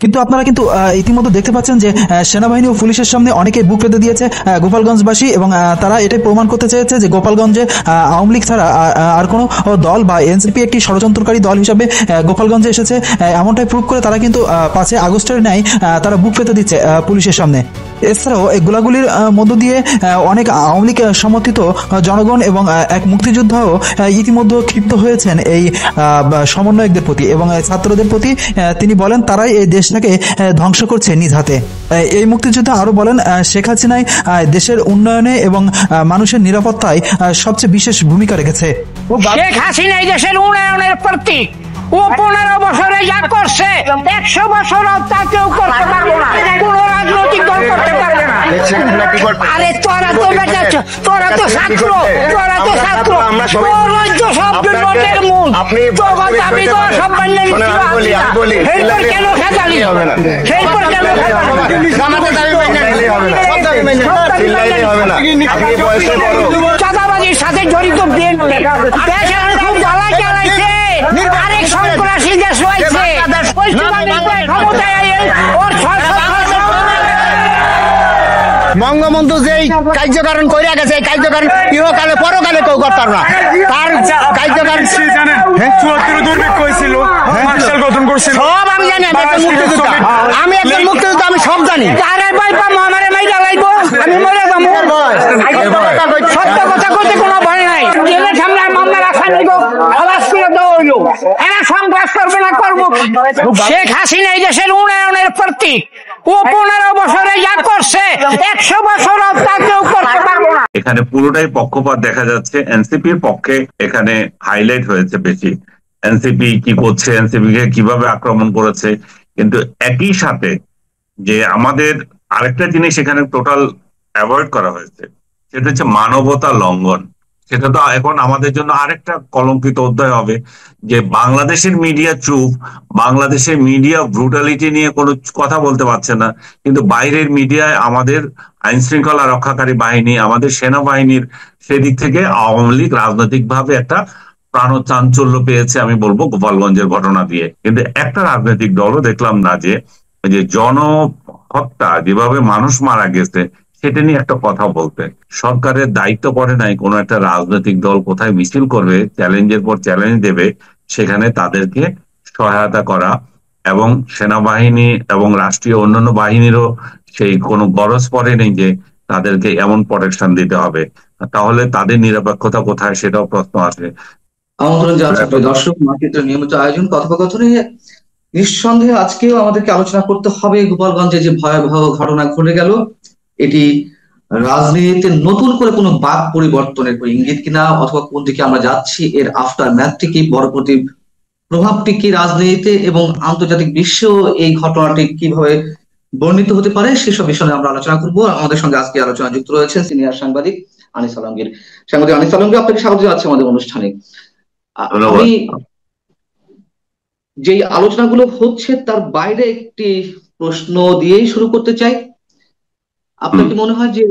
কিন্তু আপনারা কিন্তু ইতিমধ্যে দেখতে পাচ্ছেন যে সেনাবাহিনী ও পুলিশের সামনে অনেকে বুক পেতে দিয়েছে গোপালগঞ্জবাসী, এবং তারা এটাই প্রমাণ করতে চেয়েছে যে গোপালগঞ্জে আওয়ামী লীগ ছাড়া আর কোনো দল বা এনসিপি একটি ষড়যন্ত্রকারী দল হিসাবে গোপালগঞ্জে এসেছে, এমনটাই প্রুভ করে তারা কিন্তু 5 আগস্টের ন্যায় তারা বুক পেতে দিচ্ছে পুলিশের সামনে। এছাড়াও এই গোলাগুলির মধ্য দিয়ে অনেক আওয়ামী লীগ সমর্থিত জনগণ এবং এক মুক্তিযোদ্ধাও ইতিমধ্যে ক্ষিপ্ত হয়েছেন এই সমন্বয়কদের প্রতি এবং ছাত্রদের প্রতি। তিনি বলেন তারাই এই দেশটাকে ধ্বংস করছে নিজ হাতে। এই মুক্তিযোদ্ধা আরো বলেন শেখ হাসিনাই দেশের উন্নয়নে এবং মানুষের নিরাপত্তায় সবচেয়ে বিশেষ ভূমিকা রেখেছে। শেখ হাসিনাই দেশের উন্নয়নের প্রতীক। ও 15 বছরে যা করছে 100 বছরও তা কেউ করতে পারবে না, কোন রাজনৈতিক দল করতে পারবে না। আরে তোরা তো বেটা, তোরা তো ছাত্র, তোরা তো ছাত্র, তোরাই তো সব বিপদের মূল। তোরা দাবি তো সব মানলে সেইপর কেন খেতালি হবে না, সেইপর কেন চাঁদাবাজির সাথে জড়িত দেশের নাম জ্বালা চালাইছে, আরেক সন্ত্রাসী দেশ হয়েছে। বঙ্গবন্ধু যেই কার্যকারণ করে গেছে, এই কার্যকারণ ইহকালে পরকালে কেউ করতাম না। তার কার্যকারণ দুর্ভিক্ষ হয়েছিল, গঠন করছিল, সব আমি জানি। আমি একজন মুক্তিযোদ্ধা, আমি সব জানি। আমি মরে যাবো, সত্য কথা করতে কোনো ভয় নাই। জেলের সামনে মামলা রাখা নেব, আওয়াজ করে দেওয়া হইলো, এরা সংঘাত করবে না করবো। শেখ হাসিনা এই দেশের উন্নয়নের প্রতীক। ও 15 বছরে যা করছে 100 বছরও তা কেউ করতে পারবো না। এখানে পুরোটাই পক্ষপাত দেখা যাচ্ছে, এনসিপির পক্ষে এখানে হাইলাইট হয়েছে বেশি। এনসিপি কি করছে, এনসিপি কে কিভাবে আক্রমণ করেছে, কিন্তু একই সাথে যে আমাদের আরেকটা জিনিস এখানে টোটাল অ্যাভয়েড করা হয়েছে, সেটা হচ্ছে মানবতা লঙ্ঘন। সেটা তো এখন আমাদের জন্য আরেকটা কলঙ্কিত অধ্যায় হবে যে বাংলাদেশের মিডিয়া চুপ, বাংলাদেশের মিডিয়া ব্রুটালিটি নিয়ে কোনো কথা বলতে পারছে না, কিন্তু বাইরের মিডিয়ায় আমাদের আইন শৃঙ্খলা রক্ষাকারী বাহিনী, আমাদের সেনাবাহিনীর সেদিক থেকে আওয়ামী লীগ রাজনৈতিকভাবে একটা প্রাণচাঞ্চল্য পেয়েছে, আমি বলবো গোপালগঞ্জের ঘটনা দিয়ে। কিন্তু একটা রাজনৈতিক দলও দেখলাম না যে জনহত্যা, যেভাবে মানুষ মারা গেছে সেটা নিয়ে একটা কথা বলতে। সরকারের দায়িত্ব পড়ে নাই কোনো একটা রাজনৈতিক দল কোথায় মিছিল করবে, চ্যালেঞ্জের পর চ্যালেঞ্জ দেবে, সেখানে তাদেরকে সহায়তা করা, এবং সেনাবাহিনী এবং রাষ্ট্রীয় অন্যান্য বাহিনীরও সেই কোনো গরজ পড়ে নেই যে তাদেরকে এমন প্রোটেকশন দিতে হবে। তাহলে তাদের নিরপেক্ষতা কোথায়, সেটাও প্রশ্ন আসে। আমন্ত্রণ জানাচ্ছি দর্শক, মার্কেটের নিয়মিত আয়োজন কথোপকথনে নিঃসন্দেহে আজকেও আমাদেরকে আলোচনা করতে হবে গোপালগঞ্জে যে ভয়াবহ ঘটনা ঘটে গেল, এটি রাজনীতিতে নতুন করে কোনো বাক পরিবর্তনের ইঙ্গিত কিনা, অথবা কোন দিকে আমরা যাচ্ছি, এর আফটার ম্যাথটি কি, পরবর্তী প্রভাবটি কি রাজনীতিতে এবং আন্তর্জাতিক বিশ্বেও এই ঘটনাটি কিভাবে বর্ণিত হতে পারে, সেসব বিষয়ে আমরা আলোচনা করব। আমাদের সঙ্গে আজকে আলোচনা যুক্ত রয়েছেন সিনিয়র সাংবাদিক আনিস আলমগীর। সাংবাদিক আনিস আলমগীর, আপনাকে স্বাগত জানাচ্ছি আমাদের অনুষ্ঠানে। আমি যেই আলোচনাগুলো হচ্ছে তার বাইরে একটি প্রশ্ন দিয়েই শুরু করতে চাই। আপনার কি মনে হয় যে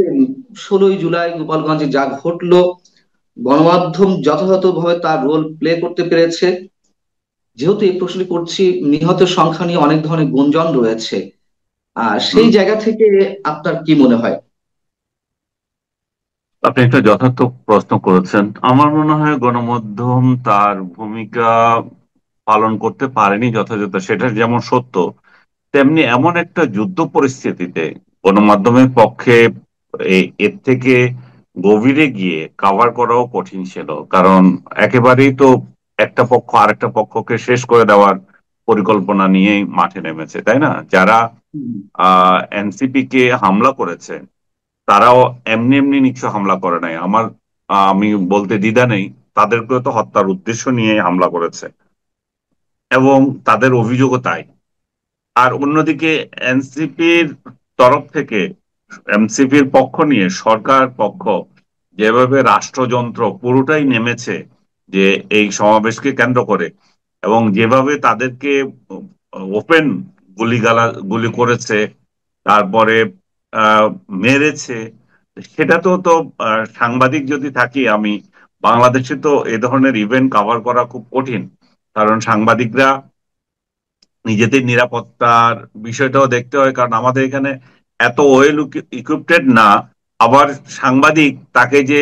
16ই জুলাই গোপালগঞ্জে যা ঘটলো, গণমাধ্যম যথাযথভাবে তার রোল প্লে করতে পেরেছে? যেহেতু এই প্রশ্নটি করছি, নিহতের সংখ্যা নিয়ে অনেক ধরনের গুঞ্জন রয়েছে, সেই জায়গা থেকে আপনার কি মনে হয়? আপনি একটা যথার্থ প্রশ্ন করেছেন। আমার মনে হয় গণমাধ্যম তার ভূমিকা পালন করতে পারেনি যথাযথ, সেটা যেমন সত্য, তেমনি এমন একটা যুদ্ধ পরিস্থিতিতে গণমাধ্যমের পক্ষে এর থেকে গভীরে গিয়ে কাভার করাও কঠিন ছিল। কারণ একেবারেই তো একটা পক্ষ আরেকটা পক্ষকে শেষ করে দেওয়ার পরিকল্পনা নিয়েই মাঠে নেমেছে, তাই না? যারা এনসিপি কে হামলা করেছে তারাও এমনি এমনি নিশ্চয় হামলা করে নাই। আমি বলতে দ্বিধা নেই, তাদেরকেও তো হত্যার উদ্দেশ্য নিয়ে হামলা করেছে, এবং তাদের অভিযোগও তাই। আর অন্যদিকে এনসিপির তরফ থেকে, এনসিপির পক্ষ নিয়ে সরকার পক্ষ যেভাবে রাষ্ট্রযন্ত্র পুরোটাই নেমেছে যে এই সমাবেশকে কেন্দ্র করে, এবং যেভাবে তাদেরকে ওপেন গুলি করেছে, তারপরে মেরেছে, সেটা তো সাংবাদিক যদি থাকি আমি, বাংলাদেশে তো এ ধরনের ইভেন্ট কভার করা খুব কঠিন। কারণ সাংবাদিকরা নিজেদের নিরাপত্তার বিষয়টাও দেখতে হয়, কারণ আমাদের এখানে এত ওয়েল ইকুইপড না, আবার সাংবাদিক তাকে যে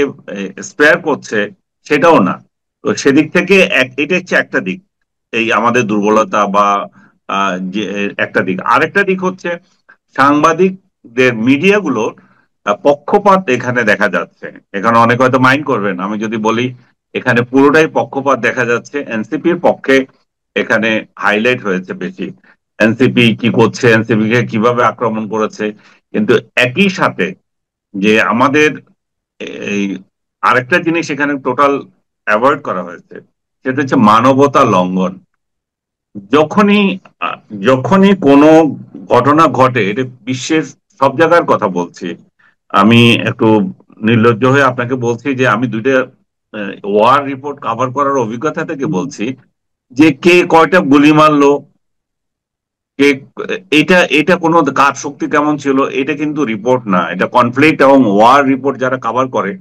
স্পেয়ার করছে সেটাও না। তো সেদিক থেকে এটা হচ্ছে একটা দিক, এই আমাদের দুর্বলতা বা যে একটা দিক। আরেকটা দিক হচ্ছে সাংবাদিকদের মিডিয়াগুলোর পক্ষপাত এখানে দেখা যাচ্ছে। এখানে অনেক হয়তো মাইন্ড করবেন আমি যদি বলি, এখানে পুরোটাই পক্ষপাত দেখা যাচ্ছে। এনসিপির পক্ষে এখানে হাইলাইট হয়েছে বেশি, এনসিপি কি করছে, এনসিপি কে কিভাবে আক্রমণ করেছে। কিন্তু একই সাথে যে আমাদের এই আরেকটা জিনিস এখানে টোটাল অ্যাভয়েড করা হয়েছে, সেটা হচ্ছে মানবতা লঙ্ঘন। যখনই আহ, যখনই কোনো ঘটনা ঘটে, এটা বিশ্বের সব জায়গার কথা বলছি, আমি একটু নির্লজ্জ হয়ে আপনাকে বলছি যে আমি দুইটা ওয়ার রিপোর্ট কভার করার অভিজ্ঞতা থেকে বলছি যে কে কয়টা গুলি মারলো, কে এটা এটা কোনো কার শক্তি কেমন ছিল, এটা কিন্তু রিপোর্ট না, এটা কনফ্লিক্ট এবং ওয়ার রিপোর্ট যারা কভার করে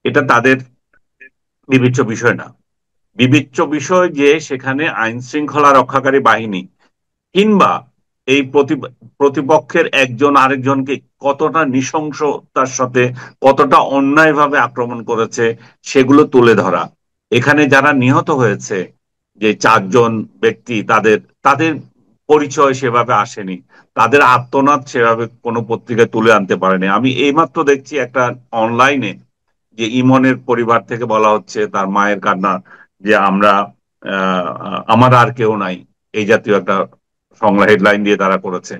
এটা তাদের বিবেচ্য বিষয় না। বিবেচ্য বিষয় যে সেখানে আইন শৃঙ্খলা রক্ষাকারী বাহিনী কিংবা এই প্রতিপক্ষের একজন আরেকজনকে কতটা নৃশংসতার সাথে, কতটা অন্যায়ভাবে আক্রমণ করেছে সেগুলো তুলে ধরা। এখানে যারা নিহত হয়েছে, যে 4জন ব্যক্তি, তাদের তাদের পরিচয় সেভাবে আসেনি, তাদের আর্তনাদ সেভাবে কোনো পত্রিকায় তুলে আনতে পারেনি। আমি এইমাত্র দেখছি একটা অনলাইনে যে ইমনের পরিবার থেকে বলা হচ্ছে, তার মায়ের কান্না, যে আমরা আমার আর কেউ নাই, এই জাতীয় একটা সংলা হেডলাইন দিয়ে তারা করেছে।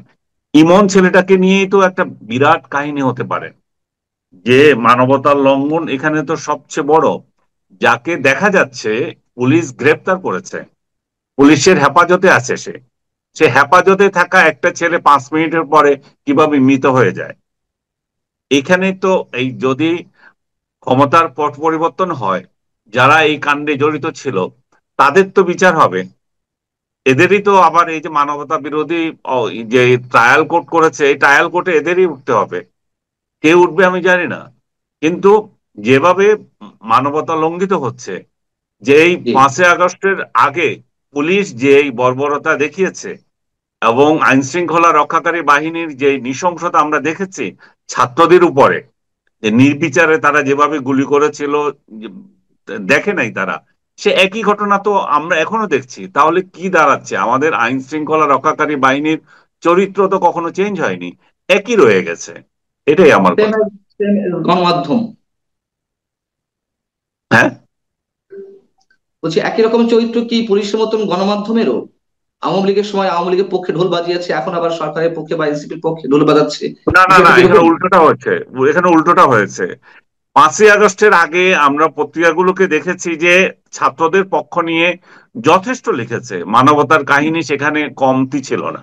ইমন ছেলেটাকে নিয়েই তো একটা বিরাট কাহিনী হতে পারে, যে মানবতার লঙ্ঘন এখানে তো সবচেয়ে বড়। যাকে দেখা যাচ্ছে পুলিশ গ্রেপ্তার করেছে, পুলিশের হেফাজতে আছে, সে সে হেফাজতে থাকা একটা ছেলে 5 মিনিটের পরে কিভাবে মৃত হয়ে যায়। এখানে তো এই যদি ক্ষমতার পট পরিবর্তন হয়, যারা এই কাণ্ডে জড়িত ছিল তাদের তো বিচার হবে। এদেরই তো আবার এই যে মানবতা বিরোধী যে ট্রায়াল কোর্ট করেছে, এই ট্রায়াল কোর্টে এদেরই উঠতে হবে। কে উঠবে আমি জানি না, কিন্তু যেভাবে মানবতা লঙ্ঘিত হচ্ছে, যে এই 5ই আগস্টের আগে পুলিশ যে এই বর্বরতা দেখিয়েছে এবং আইন শৃঙ্খলা রক্ষাকারী বাহিনীর যে নৃশংসতা আমরা দেখেছি ছাত্রদের উপরে, যে নির্বিচারে তারা যেভাবে গুলি করেছিল, দেখে নাই তারা, সে একই ঘটনা তো আমরা এখনো দেখছি। তাহলে কি দাঁড়াচ্ছে? আমাদের আইন শৃঙ্খলা রক্ষাকারী বাহিনীর চরিত্র তো কখনো চেঞ্জ হয়নি, একই রয়ে গেছে। এটাই আমার কথা। গণমাধ্যম হ্যাঁ, বলছি একই রকম চরিত্র কি পুলিশের মতন গণমাধ্যমেরও? আওয়ামী লীগের সময় আওয়ামী লীগের পক্ষে ঢোল বাজিয়েছে, এখন আবার সরকারের পক্ষে বা এনসিপির পক্ষে ঢোল বাজাচ্ছে, না না না, বিষয়টা এখানে কিরকম? উল্টোটা হচ্ছে, এখানে উল্টোটা হয়েছে। 5ই আগস্টের আগে আমরা পত্রিকাগুলোকে দেখেছি যে ছাত্রদের পক্ষ নিয়ে যথেষ্ট লিখেছে, মানবতার কাহিনী সেখানে কমতি ছিল না,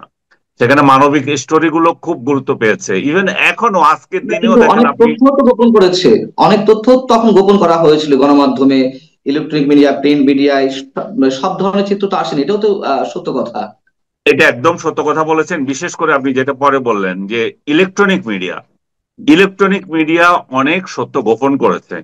সেখানে মানবিক স্টোরি গুলো খুব গুরুত্ব পেয়েছে। ইভেন এখনো আজকের দিনেও কিন্তু দেখেন অনেক আপনি। তথ্য তো গোপন করেছে, অনেক তথ্য তখন গোপন করা হয়েছিল গণমাধ্যমে, ইলেকট্রনিক মিডিয়া, প্রিন্ট মিডিয়ায়, সব ধরনের চিত্র তো আসেনি, এটাও তো সত্য কথা। এটা একদম সত্য কথা বলেছেন, বিশেষ করে আপনি যেটা পরে বললেন যে ইলেকট্রনিক মিডিয়া, ইলেকট্রনিক মিডিয়া অনেক সত্য গোপন করেছে,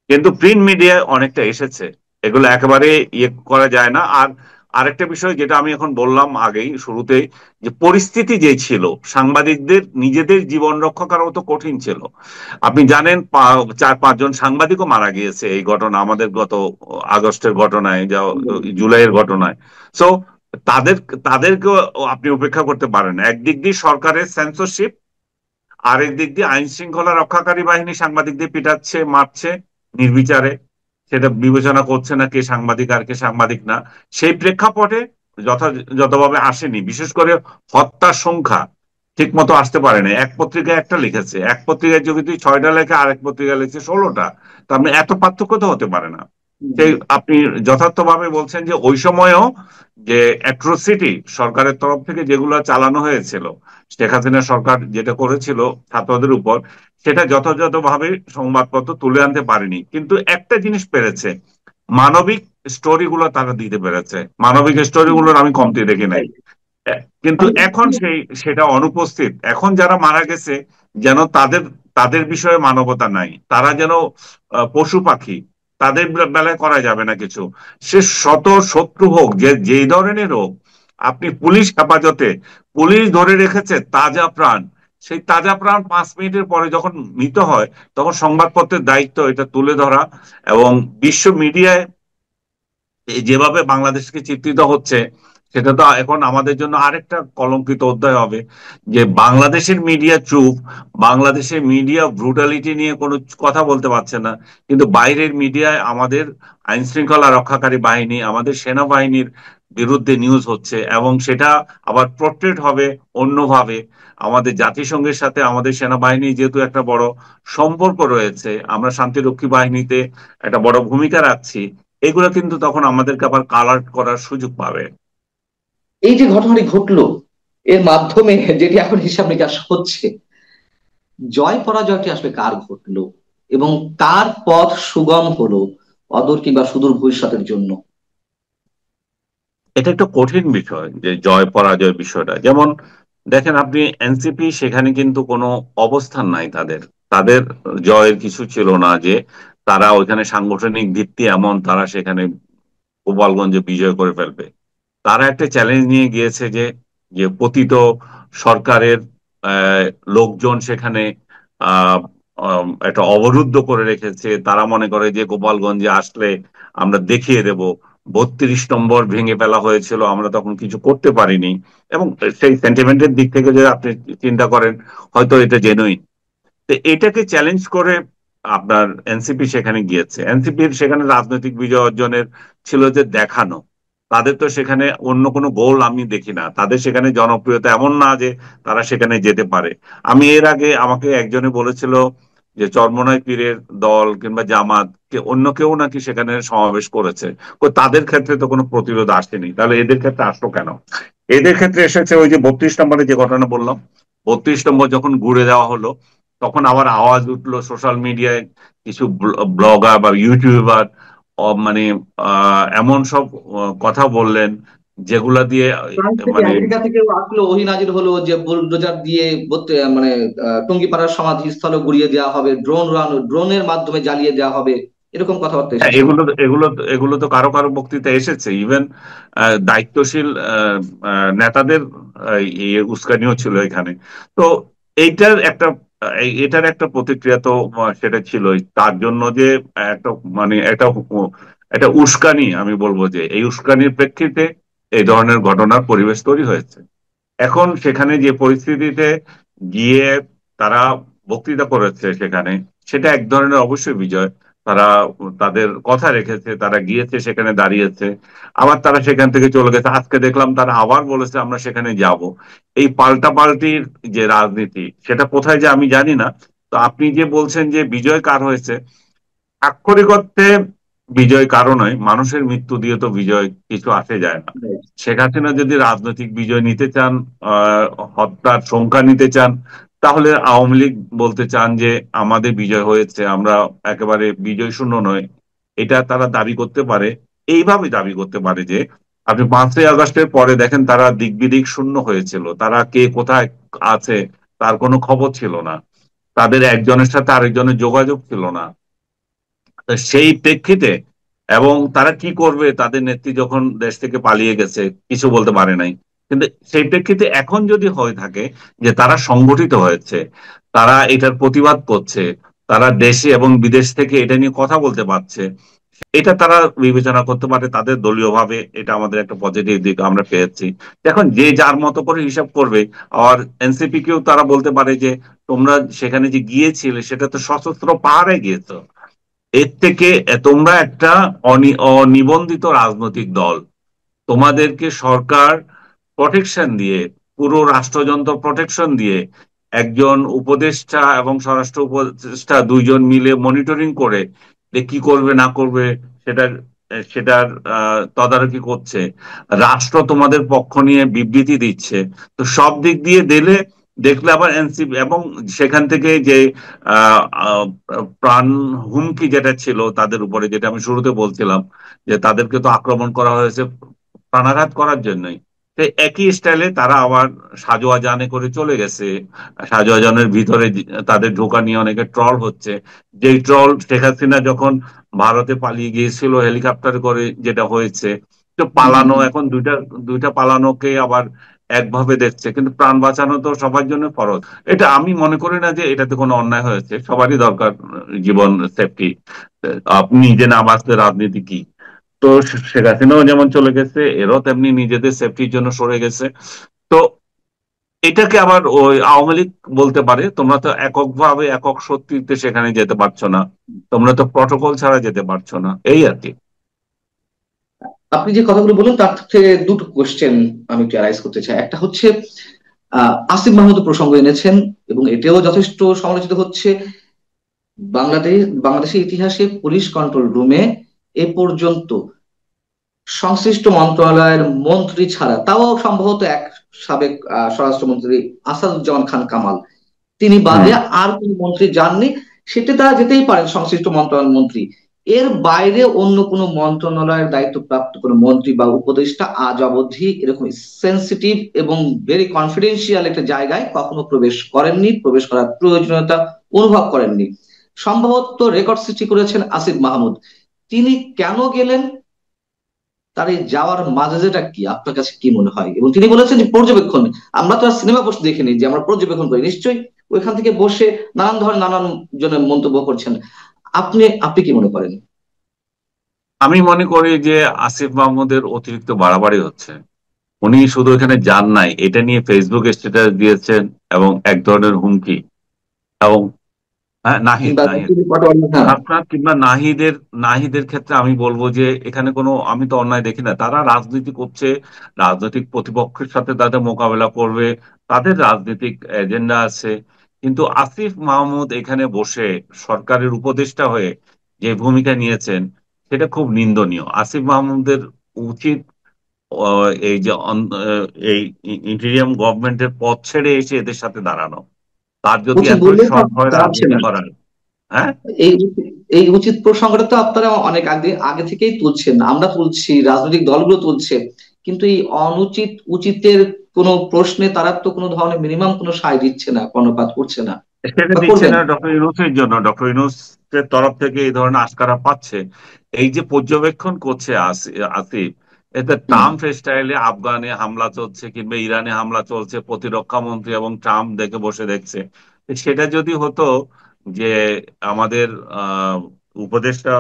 কিন্তু প্রিন্ট মিডিয়ায় অনেকটা এসেছে, এগুলো একেবারে ইয়ে করা যায় না। আর আরেকটা বিষয় যেটা আমি এখন বললাম আগেই শুরুতেই, যে পরিস্থিতি যে ছিল, সাংবাদিকদের নিজেদের জীবন রক্ষা করাও তো কঠিন ছিল। আপনি জানেন 4-5 জন সাংবাদিকও মারা গিয়েছে এই ঘটনা, আমাদের গত আগস্টের ঘটনায়, যা জুলাইয়ের ঘটনায়। সো তাদের তাদেরকেও আপনি উপেক্ষা করতে পারেন না। একদিক দিয়ে সরকারের সেন্সরশিপ, আরেক দিক দিয়ে আইন শৃঙ্খলা রক্ষাকারী বাহিনী সাংবাদিকদের পিটাচ্ছে, মারছে নির্বিচারে, সেটা বিবেচনা করছে না কে সাংবাদিক আর কে সাংবাদিক না। সেই প্রেক্ষাপটে যথাযথভাবে আসেনি, বিশেষ করে হত্যার সংখ্যা ঠিক মতো আসতে পারে না। এক পত্রিকায় একটা লিখেছে, এক পত্রিকায় যদি 6টা লেখে, আরেক পত্রিকায় লিখছে 16টা। তার মানে এত পার্থক্য তো হতে পারে না। সেই আপনি যথার্থভাবে বলছেন যে ওই সময়ও যে অ্যাট্রোসিটি সরকারের তরফ থেকে যেগুলো চালানো হয়েছিল, শেখ হাসিনা সরকার যেটা করেছিল ছাত্রদের উপর, সেটা যথাযথভাবে সংবাদপত্র তুলে আনতে পারেনি। কিন্তু একটা জিনিস পেরেছে, মানবিক স্টোরি গুলো তারা দিতে পেরেছে, মানবিক স্টোরি গুলোর আমি কমতি দেখি নাই। কিন্তু এখন সেটা অনুপস্থিত। এখন যারা মারা গেছে যেন তাদের তাদের বিষয়ে মানবতা নাই, তারা যেন পশু পাখি, তাদের বেলায় করা যাবে না কিছু। সে শত শত্রু হোক, যে যেই ধরনের হোক, আপনি পুলিশ হেফাজতে, পুলিশ ধরে রেখেছে তাজা প্রাণ, সেই তাজা প্রাণ 5 মিনিটের পরে যখন মৃত হয়, তখন সংবাদপত্রের দায়িত্ব এটা তুলে ধরা এবং বিশ্ব মিডিয়ায় যেভাবে বাংলাদেশকে চিত্রিত হচ্ছে, সেটা তো এখন আমাদের জন্য আরেকটা কলঙ্কিত অধ্যায় হবে যে বাংলাদেশের মিডিয়া চুপ, বাংলাদেশের মিডিয়া ব্রুটালিটি নিয়ে কোনো কথা বলতে পারছে না, কিন্তু বাইরের মিডিয়ায় আমাদের আইন শৃঙ্খলা রক্ষাকারী বাহিনী, আমাদের সেনাবাহিনীর বিরুদ্ধে নিউজ হচ্ছে এবং সেটা আবার পোর্ট্রেট হবে অন্যভাবে। আমাদের জাতিসংঘের সাথে আমাদের সেনাবাহিনী যেহেতু একটা বড় সম্পর্ক রয়েছে, আমরা শান্তিরক্ষী বাহিনীতে একটা বড় ভূমিকা রাখছি, এগুলো কিন্তু তখন আমাদেরকে আবার কালার করার সুযোগ পাবে। এই যে ঘটনাটি ঘটলো, এর মাধ্যমে যেটি এখন হিসাব নিকাশ হচ্ছে, জয় পরাজয়টি আসলে কার ঘটলো এবং কার পথ সুগম হলো অদূর কিংবা সুদূর ভবিষ্যতের জন্য? এটা একটা কঠিন বিষয় যে জয় পরাজয় বিষয়টা। যেমন দেখেন আপনি এনসিপি, সেখানে কিন্তু কোনো অবস্থান নাই তাদের, তাদের জয়ের কিছু ছিল না যে তারা ওইখানে সাংগঠনিক ভিত্তি এমন তারা সেখানে গোপালগঞ্জে বিজয় করে ফেলবে। তারা একটা চ্যালেঞ্জ নিয়ে গিয়েছে যে যে পতিত সরকারের আহ, লোকজন সেখানে আহ একটা অবরুদ্ধ করে রেখেছে। তারা মনে করে যে গোপালগঞ্জে আসলে আমরা দেখিয়ে দেব। 32 নম্বর ভেঙে ফেলা হয়েছিল, আমরা তখন কিছু করতে পারিনি। এবং সেই সেন্টিমেন্টের দিক থেকে যদি আপনি চিন্তা করেন, হয়তো এটা জেনুইন। তো এটাকে চ্যালেঞ্জ করে আপনার এনসিপি সেখানে গিয়েছে। এনসিপির সেখানে রাজনৈতিক বিজয় অর্জনের ছিল যে দেখানো, তাদের তো সেখানে অন্য কোনো গোল আমি দেখি না। তাদের সেখানে জনপ্রিয়তা এমন না যে তারা সেখানে যেতে পারে। আমি এর আগে আমাকে একজনে বলেছিল যে চরমোনাই পীরের দল কিংবা জামাত অন্য কেউ নাকি সেখানে সমাবেশ করেছে, তাদের ক্ষেত্রে তো কোনো প্রতিরোধ আসেনি, তাহলে এদের ক্ষেত্রে আসলো কেন? এদের ক্ষেত্রে এসেছে ওই যে 32 নম্বরে যে ঘটনা বললাম, 32 নম্বর যখন ঘুরে দেওয়া হলো, তখন আবার আওয়াজ উঠলো সোশ্যাল মিডিয়ায়, কিছু ব্লগার বা ইউটিউবার মানে এমন সব কথা বললেন যেগুলা দিয়ে ফ্রান্স থেকে, মানে আমেরিকা থেকেও আসলো, ওহি নাজির হলো যে বুলডোজার দিয়ে মানে টঙ্গিপাড়ার সমাধিস্থল গুড়িয়ে দেওয়া হবে, ড্রোনের মাধ্যমে জ্বালিয়ে দেওয়া হবে, এরকম কথাবার্তা হ্যাঁ, এসেছিল। এগুলো তো কারো কারো বক্তৃতা এসেছে। ইভেন দায়িত্বশীল নেতাদের উস্কানিও ছিল এখানে। তো এইটার একটা এটার একটা প্রতিক্রিয়া তো সেটা ছিলই। তার জন্য যে একটা মানে একটা উস্কানি, আমি বলবো যে এই উস্কানির প্রেক্ষিতে এই ধরনের ঘটনার পরিবেশ তৈরি হয়েছে। এখন সেখানে যে পরিস্থিতিতে গিয়ে তারা বক্তৃতা করেছে সেখানে, সেটা এক ধরনের অবশ্যই বিজয়। তারা তাদের কথা রেখেছে, তারা গিয়েছে, সেখানে দাঁড়িয়েছে, আবার তারা সেখান থেকে চলে গেছে। আজকে দেখলাম তারা আবার বলেছে আমরা সেখানে যাব। এই পাল্টাপাল্টির যে রাজনীতি, সেটা কোথায় যে আমি জানি না। তো আপনি যে বলছেন যে বিজয় কার হয়েছে, আক্ষরিক অর্থে বিজয় কারো নয়। মানুষের মৃত্যু দিয়ে তো বিজয় কিছু আসে যায় না। শেখ হাসিনা যদি রাজনৈতিক বিজয় নিতে চান, আহ হত্যার সংখ্যা নিতে চান, তাহলে আওয়ামী লীগ বলতে চান যে আমাদের বিজয় হয়েছে, আমরা একেবারে বিজয় শূন্য নয়। এটা তারা দাবি করতে পারে, এইভাবে দাবি করতে পারে যে আপনি 5ই আগস্টের পরে দেখেন তারা দিক বিদিক শূন্য হয়েছিল, তারা কে কোথায় আছে তার কোনো খবর ছিল না, তাদের একজনের সাথে আরেকজনের যোগাযোগ ছিল না। তো সেই প্রেক্ষিতে এবং তারা কি করবে, তাদের নেত্রী যখন দেশ থেকে পালিয়ে গেছে কিছু বলতে পারে নাই, কিন্তু সেই প্রেক্ষিতে এখন যদি হয়ে থাকে যে তারা সংগঠিত হয়েছে, তারা এটার প্রতিবাদ করছে, তারা দেশে এবং বিদেশ থেকে এটা নিয়ে কথা বলতে পারছে, এটা তারা বিবেচনা করতে পারে তাদের দলীয় ভাবে। এটা আমাদের একটা পজিটিভ দিক আমরা পেয়েছি। এখন যে যার মতো করে হিসাব করবে। আর এনসিপি কেও তারা বলতে পারে যে তোমরা সেখানে যে গিয়েছিলে সেটা তো সশস্ত্র পাহাড়ে গিয়েছো, এর থেকে তোমরা একটা অনিবন্ধিত রাজনৈতিক দল, তোমাদেরকে সরকার প্রটেকশন দিয়ে, পুরো রাষ্ট্রযন্ত্র প্রটেকশন দিয়ে, একজন উপদেষ্টা এবং স্বরাষ্ট্র উপদেষ্টা দুইজন মিলে মনিটরিং করে যে কি করবে না করবে সেটার সেটার তদারকি করছে। রাষ্ট্র তোমাদের পক্ষ নিয়ে বিবৃতি দিচ্ছে। তো সব দিক দিয়ে দেখলে আবার এনসিপি এবং সেখান থেকে যে আহ আহ, প্রাণ হুমকি যেটা ছিল তাদের উপরে, যেটা আমি শুরুতে বলছিলাম যে তাদেরকে তো আক্রমণ করা হয়েছে প্রাণাঘাত করার জন্যই, তো একই স্টাইলে তারা আবার সাজোয়া জানে করে চলে গেছে। সাজোয়া জানের ভিতরে তাদের ঢোকা নিয়ে অনেকে ট্রল হচ্ছে। যেই ট্রল শেখ হাসিনা যখন ভারতে পালিয়ে গিয়েছিল হেলিকপ্টার করে যেটা হয়েছে, তো পালানো এখন দুইটা দুইটা পালানোকে আবার একভাবে দেখছে, কিন্তু প্রাণ বাঁচানো তো সবার জন্য ফরজ। এটা আমি মনে করি না যে এটাতে কোনো অন্যায় হয়েছে, সবারই দরকার জীবন সেফটি। আপনি নিজে না বাঁচলে রাজনীতি কি? তো শেখ হাসিনাও যেমন চলে গেছে, এরও তেমনি নিজেদের সেফটির জন্য সরে গেছে। তো এটাকে আবার ওই আওয়ামী লীগ বলতে পারে তোমরা তো এককভাবে একক শক্তিতে সেখানে যেতে পারছো না, তোমরা তো প্রটোকল ছাড়া যেতে পারছো না, এই আর কি। আপনি যে কথাগুলো বললেন তার থেকে দুটো কোশ্চেন আমি একটু অ্যারাইজ করতে চাই। একটা হচ্ছে আসিফ মাহমুদ প্রসঙ্গ এনেছেন এবং এটাও যথেষ্ট সমালোচিত হচ্ছে। বাংলাদেশের ইতিহাসে পুলিশ কন্ট্রোল রুমে এ পর্যন্ত সংশ্লিষ্ট মন্ত্রণালয়ের মন্ত্রী ছাড়া, তাও সম্ভবত এক সাবেক স্বরাষ্ট্রমন্ত্রী আসাদুজ্জামান খান কামাল, তিনি বাদে আর কোন মন্ত্রী যাননি। সেটা তারা যেতেই পারেন সংশ্লিষ্ট মন্ত্রণালয়ের মন্ত্রী, এর বাইরে অন্য কোনো মন্ত্রণালয়ের দায়িত্বপ্রাপ্ত কোনো মন্ত্রী বা উপদেষ্টা আজ অবধি এরকম সেন্সিটিভ এবং ভেরি কনফিডেন্সিয়াল একটা জায়গায় কখনো প্রবেশ করেননি, প্রবেশ করার প্রয়োজনীয়তা অনুভব করেননি। সম্ভবত রেকর্ড সৃষ্টি করেছেন আসিফ মাহমুদ। তিনি কেন গেলেন, তার এই যাওয়ার মাঝেটা কি আপনার কাছে কি মনে হয়? এবং তিনি বলেছেন যে পর্যবেক্ষণ, আমরা তো আর সিনেমা বসে দেখিনি যে আমরা পর্যবেক্ষণ করি, নিশ্চয়ই ওইখান থেকে বসে নানান ধরনের নানান জনের মন্তব্য করছেন। আপনি আপনি কি মনে করেন? আমি মনে করি যে আসিফ মাহমুদের অতিরিক্ত বাড়াবাড়ি হচ্ছে। উনি শুধু এখানে যান নাই, এটা নিয়ে ফেসবুকে স্ট্যাটাস দিয়েছেন এবং এক ধরনের হুমকি। এবং হ্যাঁ, নাহিদ নাহিদ আপনার কিংবা নাহিদের নাহিদের ক্ষেত্রে আমি বলবো যে এখানে কোনো, আমি তো অন্যায় দেখি না। তারা রাজনীতি করছে, রাজনৈতিক প্রতিপক্ষের সাথে তাদের মোকাবেলা করবে, তাদের রাজনৈতিক এজেন্ডা আছে। কিন্তু আসিফ মাহমুদ এখানে বসে সরকারের উপদেষ্টা হয়ে যে ভূমিকা নিয়েছেন সেটা খুব নিন্দনীয়। আসিফ মাহমুদের উচিত এই যে এই ইন্টেরিয়াম গভর্নমেন্টের পদ ছেড়ে এসে এদের সাথে দাঁড়ানো। তার যদি উচিত এতই বললে তো শখ হয় দাঁড়াচ্ছে রাজনীতি না। করার। হ্যাঁ, এই এই উচিত প্রসঙ্গটা তো আপনারা অনেক আগে আগে থেকেই তুলছেন, আমরা তুলছি, রাজনৈতিক দলগুলো তুলছে, কিন্তু এই অনুচিত উচিতের কোনো প্রশ্নে তারা তো কোনো ধরনের মিনিমাম কোনো সায় দিচ্ছে না, কর্ণপাত করছে না সেটা বা দিচ্ছে করবেন। না ডক্টর ইউনূসের জন্য। ডক্টর ইউনূসের তরফ থেকে এই ধরনের আশকারা পাচ্ছে। এই যে পর্যবেক্ষণ করছে আসিফ, এতে হুম। ট্রাম্প স্টাইলে আফগানে হামলা চলছে কিংবা ইরানে হামলা চলছে, প্রতিরক্ষা মন্ত্রী এবং ট্রাম্প দেখে বসে দেখছে। সেটা যদি হতো যে আমাদের উপদেষ্টা,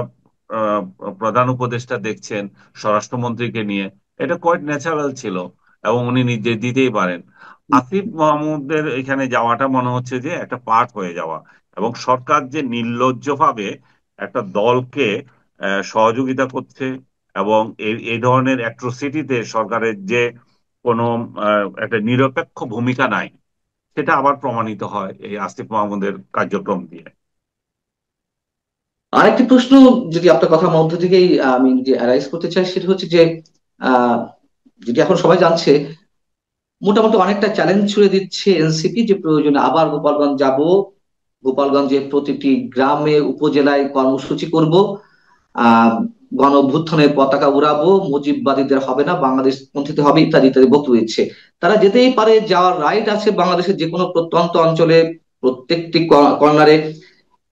আহ, প্রধান উপদেষ্টা দেখছেন স্বরাষ্ট্রমন্ত্রীকে নিয়ে, এটা কোয়াইট ন্যাচারাল ছিল এবং উনি নিজে দিতেই পারেন। আসিফ মাহমুদের এখানে যাওয়াটা মনে হচ্ছে যে একটা পার্ট হয়ে যাওয়া, এবং সরকার যে নির্লজ্জভাবে একটা দলকে সহযোগিতা করছে এবং এই ধরনের অ্যাট্রোসিটিতে সরকারের যে কোনো একটা নিরপেক্ষ ভূমিকা নাই, সেটা আবার প্রমাণিত হয় এই আসিফ মাহমুদের কার্যক্রম দিয়ে। আরেকটি প্রশ্ন যদি আপনার কথার মধ্য থেকেই আমি যে অ্যারাইজ করতে চাই, সেটা হচ্ছে যে আহ যেটি এখন সবাই জানছে, মোটামুটি অনেকটা চ্যালেঞ্জ ছুড়ে দিচ্ছে এনসিপি যে প্রয়োজনে আবার গোপালগঞ্জ যাব, গোপালগঞ্জে প্রতিটি গ্রামে উপজেলায় কর্মসূচি করব, আহ গণ অভ্যুত্থানের পতাকা উড়াবো, মুজিববাদীদের হবে না, বাংলাদেশ পন্থীতে হবে, ইত্যাদি ইত্যাদি বক্তব্য দিচ্ছে। তারা যেতেই পারে, যাওয়ার রাইট আছে বাংলাদেশের যে কোনো প্রত্যন্ত অঞ্চলে, প্রত্যেকটি কর্নারে,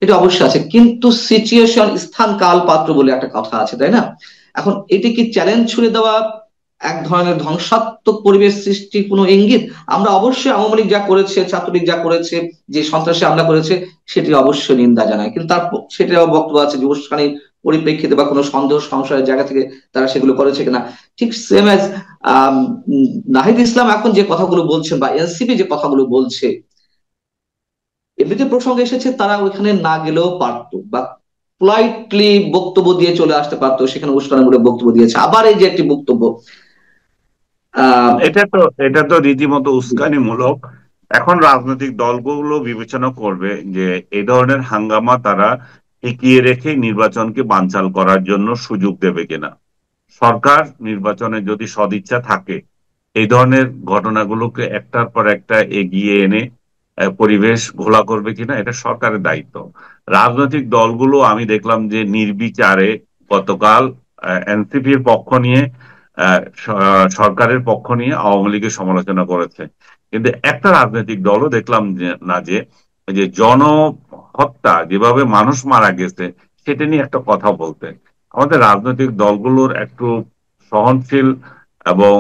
এটা অবশ্যই আছে। কিন্তু সিচুয়েশন, স্থান, কাল, পাত্র বলে একটা কথা আছে, তাই না? এখন এটি কি চ্যালেঞ্জ ছুড়ে দেওয়া, এক ধরনের ধ্বংসাত্মক পরিবেশ সৃষ্টির কোনো ইঙ্গিত? আমরা অবশ্যই আওয়ামী লীগ যা করেছে, ছাত্রলীগ যা করেছে, যে সন্ত্রাসী হামলা করেছে, সেটি অবশ্যই নিন্দা জানায়, কিন্তু তার সেটাও বক্তব্য আছে যে উস্কানির পরিপ্রেক্ষিতে বা কোনো সন্দেহ সংশয়ের জায়গা থেকে তারা সেগুলো করেছে কিনা। ঠিক সেম অ্যাজ নাহিদ ইসলাম এখন যে কথাগুলো বলছেন বা এনসিপি যে কথাগুলো বলছে, এমনিতে প্রসঙ্গ এসেছে তারা ওইখানে না গেলেও পারতো বা পোলাইটলি বক্তব্য দিয়ে চলে আসতে পারতো, সেখানে উস্কানিমূলক বক্তব্য দিয়েছে। আবার এই যে একটি বক্তব্য, আহ এটা তো রীতিমতো উস্কানিমূলক। এখন রাজনৈতিক দলগুলো বিবেচনা করবে যে এই ধরনের হাঙ্গামা তারা টিকিয়ে রেখে নির্বাচনকে বানচাল করার জন্য সুযোগ দেবে কিনা। সরকার নির্বাচনে যদি সদিচ্ছা থাকে এই ধরনের ঘটনাগুলোকে একটার পর একটা এগিয়ে এনে পরিবেশ ঘোলা করবে কিনা, এটা সরকারের দায়িত্ব। রাজনৈতিক দলগুলো আমি দেখলাম যে নির্বিচারে গতকাল এনসিপির পক্ষ নিয়ে, সরকারের পক্ষ নিয়ে আওয়ামী লীগের সমালোচনা করেছে। কিন্তু একটা রাজনৈতিক দলও দেখলাম যে না, যে যে জনহত্যা, যেভাবে মানুষ মারা গেছে সেটা নিয়ে একটা কথা বলতে। আমাদের রাজনৈতিক দলগুলোর একটু সহনশীল এবং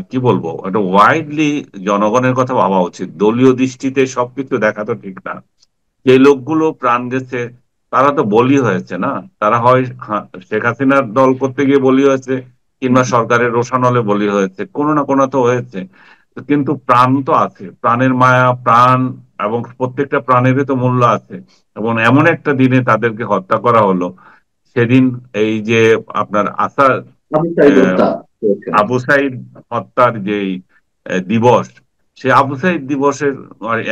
কি বলবো, একটা ওয়াইডলি জনগণের কথা ভাবা উচিত। দলীয় দৃষ্টিতে সবকিছু দেখা তো ঠিক না। যে লোকগুলো প্রাণ গেছে তারা তো বলি হয়েছে না, তারা হয় শেখ হাসিনার দল করতে গিয়ে বলি হয়েছে, কিংবা সরকারের রোষানলে বলি হয়েছে, কোনো না কোনো তো হয়েছে। কিন্তু প্রাণ তো আছে, প্রাণের মায়া, প্রাণ এবং প্রত্যেকটা প্রাণেরই তো মূল্য আছে। এবং এমন একটা দিনে তাদেরকে হত্যা করা হলো, সেদিন এই যে আপনার আপনি তাই হত্যা করেছেন। আবু সাইদ হত্যার যে দিবস, সে আবু সাইদ দিবসের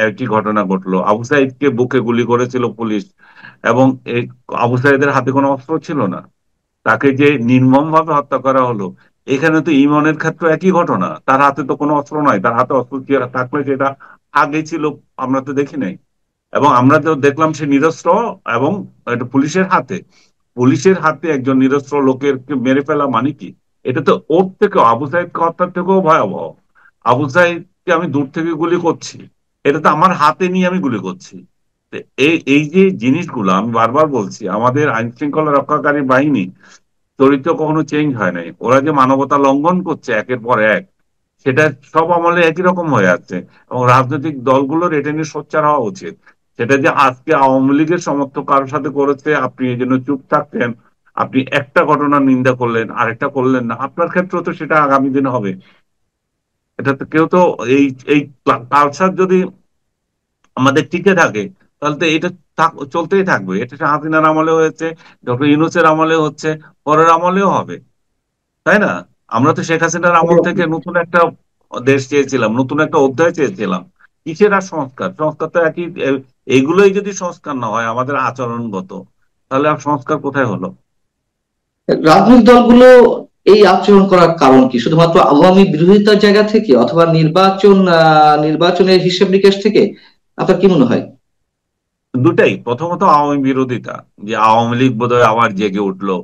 একটি ঘটনা ঘটলো। আবু সাইদকে বুকে গুলি করেছিল পুলিশ, এবং এই আবু সাইদের হাতে কোনো অস্ত্র ছিল না, তাকে যে নির্মম ভাবে হত্যা করা হলো। এখানে তো ইমনের ক্ষেত্রে একই ঘটনা, তার হাতে তো কোনো অস্ত্র নাই, তার হাতে অস্ত্র থাকলে সেটা আগে ছিল, আমরা তো দেখি নাই। এবং আমরা তো দেখলাম সে নিরস্ত্র, এবং এটা পুলিশের হাতে একজন নিরস্ত্র লোকের মেরে ফেলা মানে কি? এটা তো ওর থেকে, আবু সাইদকে হত্যার থেকেও ভয়াবহ। আবু সাইদকে আমি দূর থেকে গুলি করছি, এটা তো আমার হাতে নিয়ে আমি গুলি করছি। তো এই এই যে জিনিসগুলো আমি বারবার বলছি, আমাদের আইন শৃঙ্খলা রক্ষাকারী বাহিনী চরিত্র কখনো চেঞ্জ হয় নাই। ওরা যে মানবতা লঙ্ঘন করছে একের পর এক, সেটা সব আমলে একই রকম হয়ে আছে। এবং রাজনৈতিক দলগুলোর এটা নিয়ে সোচ্চার হওয়া উচিত। সেটা যে আজকে আওয়ামী লীগের সমর্থক কারোর সাথে করেছে, আপনি এই জন্য চুপ থাকতেন, আপনি একটা ঘটনার নিন্দা করলেন, আরেকটা করলেন না, আপনার ক্ষেত্রে তো সেটা আগামী দিনে হবে। এটা তো কেউ তো, এই এই কালচার যদি আমাদের টিকে থাকে, তাহলে তো এটা চলতেই থাকবে। এটা হাসিনার আমলে হয়েছে, ডক্টর ইউনূসের আমলে হচ্ছে, পরের আমলেও হবে, তাই না? আমরা তো শেখ হাসিনার আমল থেকে নতুন একটা দেশ চেয়েছিলাম, নতুন একটা অধ্যায় চেয়েছিলাম। কিসের আর সংস্কার? সংস্কার তো একই। এইগুলোই যদি সংস্কার না হয় আমাদের আচরণগত, তাহলে আর সংস্কার কোথায় হলো? রাজনৈতিক দলগুলো এই আচরণ করার কারণ কি? শুধুমাত্র আওয়ামী বিরোধিতার জায়গা থেকে, অথবা নির্বাচনের হিসেব নিকেশ থেকে? আপনার কি মনে হয়? দুটাই। প্রথমত আওয়ামী বিরোধিতা, যে আওয়ামী লীগ বোধহয় আবার জেগে উঠলো,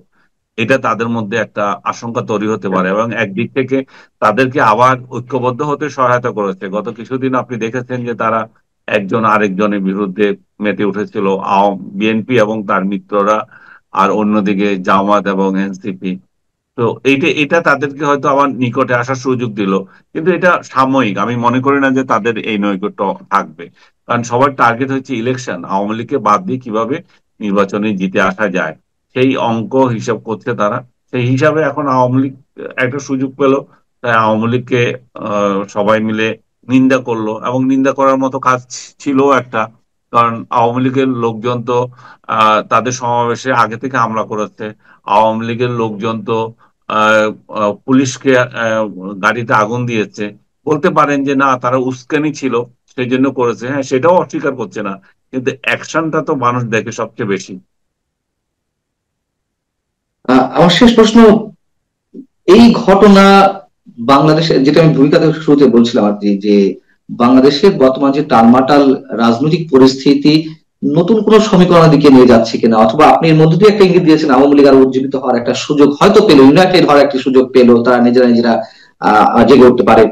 এটা তাদের মধ্যে একটা আশঙ্কা তৈরি হতে পারে। এবং একদিক থেকে তাদেরকে আবার ঐক্যবদ্ধ হতে সহায়তা করেছে। গত কিছুদিন আপনি দেখেছেন যে তারা একজন আরেকজনের বিরুদ্ধে মেতে উঠেছিল, বিএনপি এবং তার মিত্ররা, আর অন্যদিকে জামাত এবং এনসিপি। তো এইটা এটা তাদেরকে হয়তো আবার নিকটে আসার সুযোগ দিল। কিন্তু এটা সাময়িক, আমি মনে করি না যে তাদের এই নৈকট্য থাকবে। কারণ সবার টার্গেট হচ্ছে ইলেকশন, আওয়ামী লীগকে বাদ দিয়ে কিভাবে নির্বাচনে জিতে আসা যায়, সেই অঙ্ক হিসাব করছে তারা। সেই হিসাবে এখন আওয়ামী লীগ একটা সুযোগ পেল, তাই আওয়ামী লীগকে সবাই মিলে নিন্দা করলো। এবং নিন্দা করার মতো কাজ ছিল একটা, কারণ আওয়ামী লীগের লোকজন তো তাদের সমাবেশে আগে থেকে হামলা করেছে। আওয়ামী লীগের লোকজন তো আহ, পুলিশকে গাড়িতে আগুন দিয়েছে। বলতে পারেন যে না, তারা উস্কানি ছিল সেই জন্য করেছে, হ্যাঁ, সেটাও অস্বীকার করছে না। কিন্তু অ্যাকশনটা তো মানুষ দেখে সবচেয়ে বেশি। আমার শেষ প্রশ্ন, এই ঘটনা বাংলাদেশে, যেটা আমি ভূমিকাতে শুরুতে বলছিলাম আর কি, যে বাংলাদেশের বর্তমান যে টালমাটাল রাজনৈতিক পরিস্থিতি নতুন কোন সমীকরণের দিকে নিয়ে যাচ্ছে কিনা, অথবা আপনি এর মধ্যে দিয়ে একটা ইঙ্গিত দিয়েছেন আওয়ামী লীগ আরো উজ্জীবিত হওয়ার একটা সুযোগ হয়তো পেল, ইউনাইটেড হওয়ার একটা সুযোগ পেল, তারা নিজেরা নিজেরা জেগে উঠতে পারে।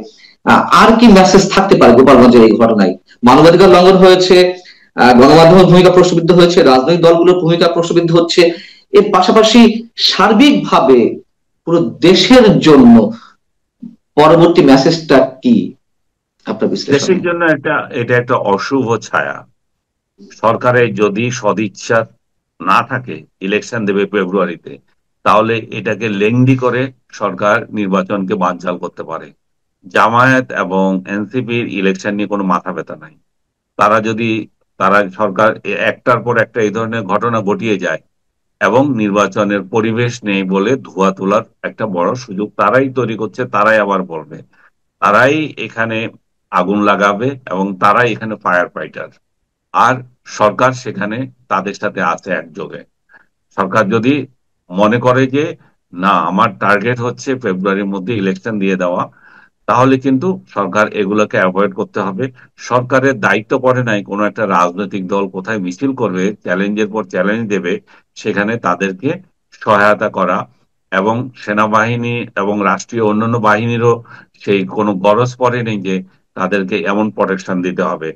আর কি মেসেজ থাকতে পারে গোপালগঞ্জের এই ঘটনায়? মানবাধিকার লঙ্ঘন হয়েছে, গণমাধ্যমের ভূমিকা প্রশ্নবিদ্ধ হয়েছে, রাজনৈতিক দলগুলোর ভূমিকা প্রশ্নবিদ্ধ হচ্ছে, এর পাশাপাশি সার্বিকভাবে পুরো দেশের জন্য পরবর্তী মেসেজটা কি আপনার দেশের বিশ্লেষণে? জন্য এটা একটা অশুভ ছায়া। সরকারের যদি সদিচ্ছা না থাকে, ইলেকশন দেবে ফেব্রুয়ারিতে, তাহলে এটাকে লেংদি করে সরকার নির্বাচনকে বানচাল করতে পারে। জামায়াত এবং এনসিপির ইলেকশন নিয়ে কোনো মাথা ব্যথা নাই। তারা যদি, তারা সরকার একটার পর একটা এই ধরনের ঘটনা ঘটিয়ে যায়, এবং নির্বাচনের পরিবেশ নেই বলে ধোঁয়া তোলার একটা বড় সুযোগ তারাই তৈরি করছে। তারাই আবার বলবে, তারাই এখানে আগুন লাগাবে, এবং তারাই এখানে ফায়ার ফাইটার। আর সরকার সেখানে তাদের সাথে আছে একযোগে। সরকার যদি মনে করে যে না, আমার টার্গেট হচ্ছে ফেব্রুয়ারির মধ্যে ইলেকশন দিয়ে দেওয়া, তাহলে কিন্তু সরকার এগুলোকে অ্যাভয়েড করতে হবে। সরকারের দায়িত্ব পড়ে নাই কোনো একটা রাজনৈতিক দল কোথায় মিছিল করবে, চ্যালেঞ্জের পর চ্যালেঞ্জ দেবে, সেখানে তাদেরকে সহায়তা করা। এবং সেনাবাহিনী এবং রাষ্ট্রীয় অন্যান্য বাহিনীরও সেই কোনো গরজ পড়ে নেই যে তাদেরকে এমন প্রোটেকশন দিতে হবে।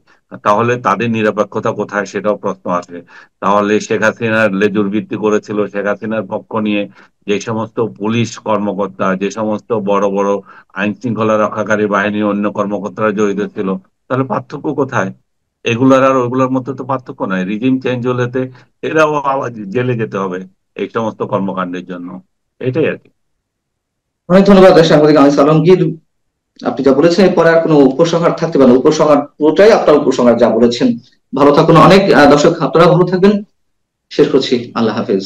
তাহলে তাদের নিরপেক্ষতা কোথায়, সেটাও প্রশ্ন আসে। তাহলে শেখ হাসিনার লেজুর ভিত্তি করেছিল, শেখ হাসিনার পক্ষ নিয়ে যে সমস্ত পুলিশ কর্মকর্তা, যে সমস্ত বড় বড় আইন শৃঙ্খলা রক্ষাকারী বাহিনীর অন্য কর্মকর্তারা জড়িত ছিল, তাহলে পার্থক্য কোথায়? এগুলার আর ওইগুলোর মধ্যে তো পার্থক্য নাই। রিজিম চেঞ্জ হলেতে এরাও আবার জেলে যেতে হবে এই সমস্ত কর্মকাণ্ডের জন্য, এটাই আর কি। অনেক ধন্যবাদ সাংবাদিক আনিস আলমগীর, আপনি যা বলেছেন এরপরে আর কোনো উপসংহার থাকতে পারে না, উপসংহার পুরোটাই আপনার উপসংহার যা বলেছেন। ভালো থাকুন, অনেক দর্শক আপনারা ভালো থাকবেন, শেষ করছি, আল্লাহ হাফেজ।